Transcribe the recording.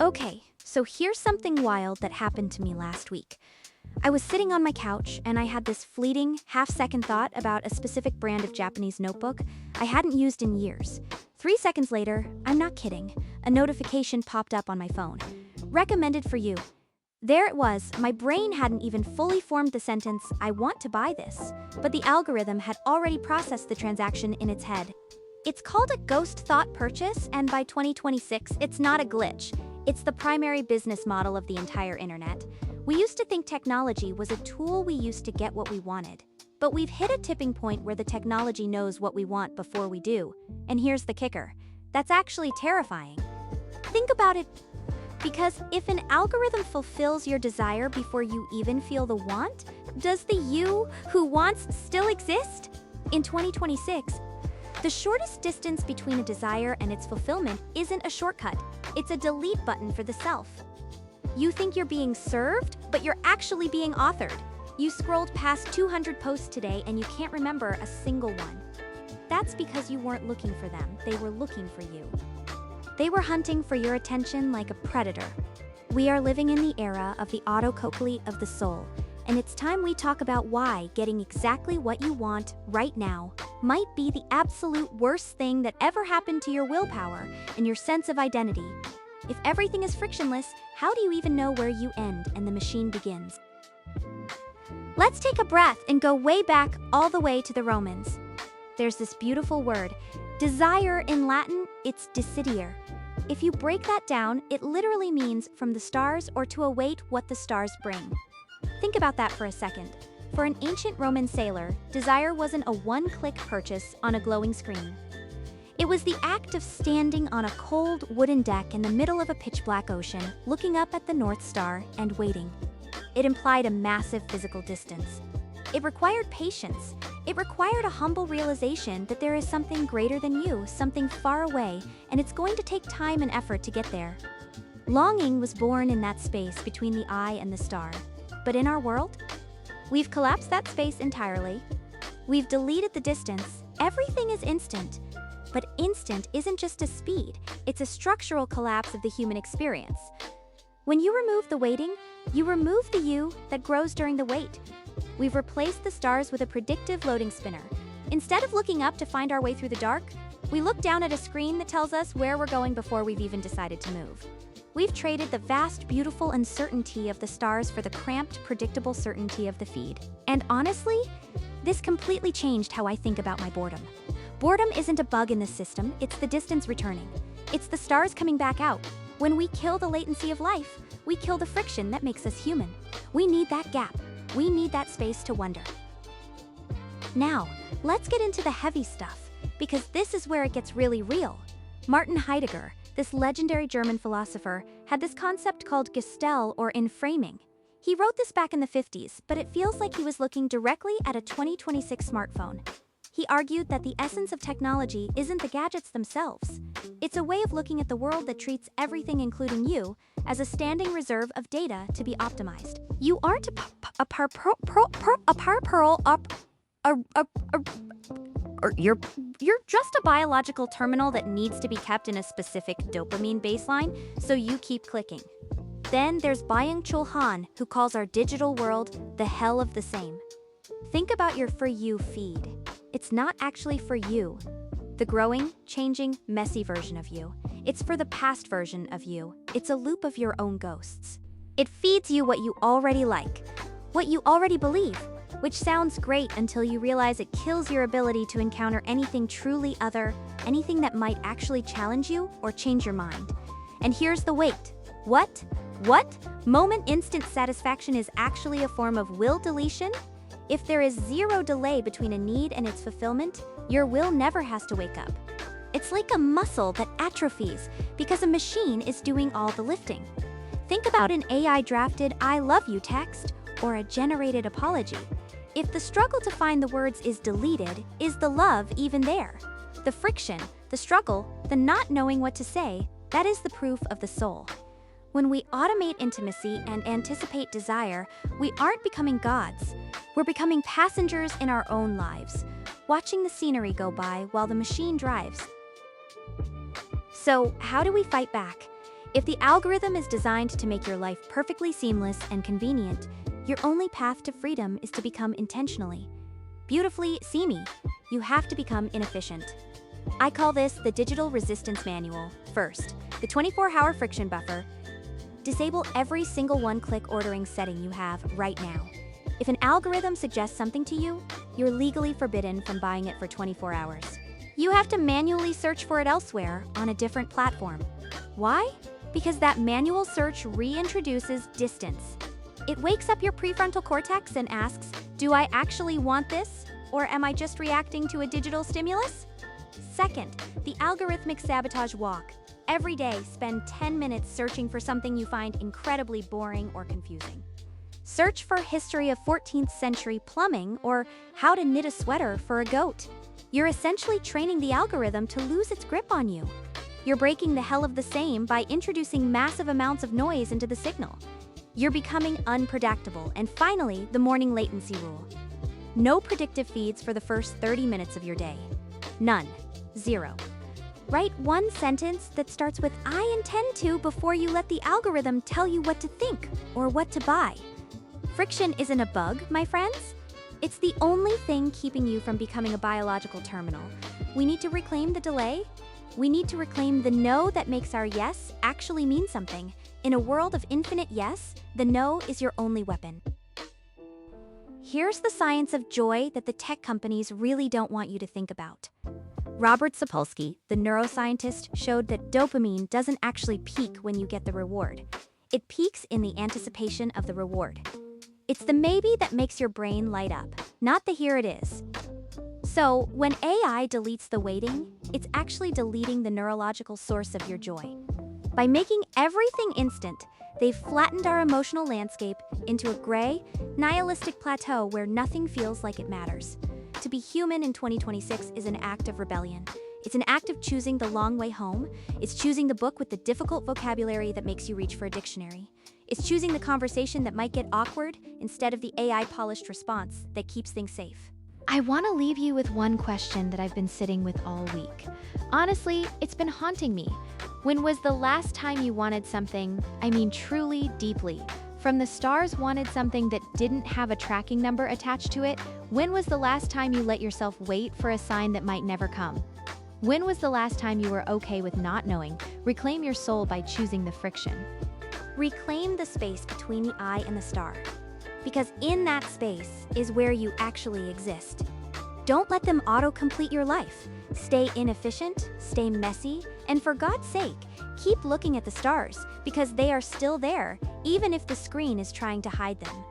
Okay, so here's something wild that happened to me last week. I was sitting on my couch and I had this fleeting, half-second thought about a specific brand of Japanese notebook I hadn't used in years. 3 seconds later, I'm not kidding, a notification popped up on my phone. Recommended for you. There it was, my brain hadn't even fully formed the sentence, I want to buy this, but the algorithm had already processed the transaction in its head. It's called a ghost thought purchase, and by 2026, it's not a glitch. It's the primary business model of the entire internet. We used to think technology was a tool we used to get what we wanted. But we've hit a tipping point where the technology knows what we want before we do. And here's the kicker. That's actually terrifying. Think about it. Because if an algorithm fulfills your desire before you even feel the want, does the you who wants still exist? In 2026, the shortest distance between a desire and its fulfillment isn't a shortcut. It's a delete button for the self. You think you're being served, but you're actually being authored. You scrolled past 200 posts today and you can't remember a single one. That's because you weren't looking for them, they were looking for you. They were hunting for your attention like a predator. We are living in the era of the autocomplete of the soul, and it's time we talk about why getting exactly what you want right now might be the absolute worst thing that ever happened to your willpower and your sense of identity. If everything is frictionless, how do you even know where you end and the machine begins? Let's take a breath and go way back, all the way to the Romans. There's this beautiful word, desire in Latin, it's desideare. If you break that down, it literally means from the stars or to await what the stars bring. Think about that for a second. For an ancient Roman sailor, desire wasn't a one-click purchase on a glowing screen. It was the act of standing on a cold wooden deck in the middle of a pitch-black ocean, looking up at the North Star and waiting. It implied a massive physical distance. It required patience. It required a humble realization that there is something greater than you, something far away, and it's going to take time and effort to get there. Longing was born in that space between the eye and the star. But in our world, we've collapsed that space entirely. We've deleted the distance. Everything is instant. But instant isn't just a speed, it's a structural collapse of the human experience. When you remove the waiting, you remove the you that grows during the wait. We've replaced the stars with a predictive loading spinner. Instead of looking up to find our way through the dark, we look down at a screen that tells us where we're going before we've even decided to move. We've traded the vast, beautiful uncertainty of the stars for the cramped, predictable certainty of the feed. And honestly, this completely changed how I think about my boredom. Boredom isn't a bug in the system, it's the distance returning. It's the stars coming back out. When we kill the latency of life, we kill the friction that makes us human. We need that gap. We need that space to wonder. Now, let's get into the heavy stuff, because this is where it gets really real. Martin Heidegger, this legendary German philosopher, had this concept called Gestell or inframing. He wrote this back in the 50s, but it feels like he was looking directly at a 2026 smartphone. He argued that the essence of technology isn't the gadgets themselves. It's a way of looking at the world that treats everything, including you, as a standing reserve of data to be optimized. You aren't you're just a biological terminal that needs to be kept in a specific dopamine baseline, so you keep clicking. Then there's Byung-Chul, who calls our digital world the hell of the same. Think about your For You feed. It's not actually for you, the growing, changing, messy version of you. It's for the past version of you. It's a loop of your own ghosts. It feeds you what you already like, what you already believe, which sounds great until you realize it kills your ability to encounter anything truly other, anything that might actually challenge you or change your mind. And here's the wait. What? Moment instant satisfaction is actually a form of will deletion? If there is zero delay between a need and its fulfillment, your will never has to wake up. It's like a muscle that atrophies because a machine is doing all the lifting. Think about an AI-drafted I love you text or a generated apology. If the struggle to find the words is deleted, is the love even there? The friction, the struggle, the not knowing what to say, that is the proof of the soul. When we automate intimacy and anticipate desire, we aren't becoming gods. We're becoming passengers in our own lives, watching the scenery go by while the machine drives. So, how do we fight back? If the algorithm is designed to make your life perfectly seamless and convenient, your only path to freedom is to become intentionally. Beautifully, see me, you have to become inefficient. I call this the digital resistance manual. First, the 24-hour friction buffer. Disable every single one-click ordering setting you have right now. If an algorithm suggests something to you, you're legally forbidden from buying it for 24 hours. You have to manually search for it elsewhere on a different platform. Why? Because that manual search reintroduces distance. It wakes up your prefrontal cortex and asks, do I actually want this? Or am I just reacting to a digital stimulus? Second, the algorithmic sabotage walk. Every day, spend 10 minutes searching for something you find incredibly boring or confusing. Search for history of 14th century plumbing or how to knit a sweater for a goat. You're essentially training the algorithm to lose its grip on you. You're breaking the hell of the same by introducing massive amounts of noise into the signal. You're becoming unpredictable. And finally, the morning latency rule. No predictive feeds for the first 30 minutes of your day. None. Zero. Write one sentence that starts with I intend to before you let the algorithm tell you what to think or what to buy. Friction isn't a bug, my friends. It's the only thing keeping you from becoming a biological terminal. We need to reclaim the delay. We need to reclaim the no that makes our yes actually mean something. In a world of infinite yes, the no is your only weapon. Here's the science of joy that the tech companies really don't want you to think about. Robert Sapolsky, the neuroscientist, showed that dopamine doesn't actually peak when you get the reward. It peaks in the anticipation of the reward. It's the maybe that makes your brain light up, not the here it is. So, when AI deletes the waiting, it's actually deleting the neurological source of your joy. By making everything instant, they've flattened our emotional landscape into a gray, nihilistic plateau where nothing feels like it matters. To be human in 2026 is an act of rebellion. It's an act of choosing the long way home. It's choosing the book with the difficult vocabulary that makes you reach for a dictionary. It's choosing the conversation that might get awkward instead of the AI-polished response that keeps things safe. I want to leave you with one question that I've been sitting with all week. Honestly, it's been haunting me. When was the last time you wanted something, I mean truly, deeply, from the stars wanted something that didn't have a tracking number attached to it? When was the last time you let yourself wait for a sign that might never come? When was the last time you were okay with not knowing? Reclaim your soul by choosing the friction. Reclaim the space between the I and the star. Because in that space is where you actually exist. Don't let them auto-complete your life. Stay inefficient, stay messy, and for God's sake, keep looking at the stars because they are still there, even if the screen is trying to hide them.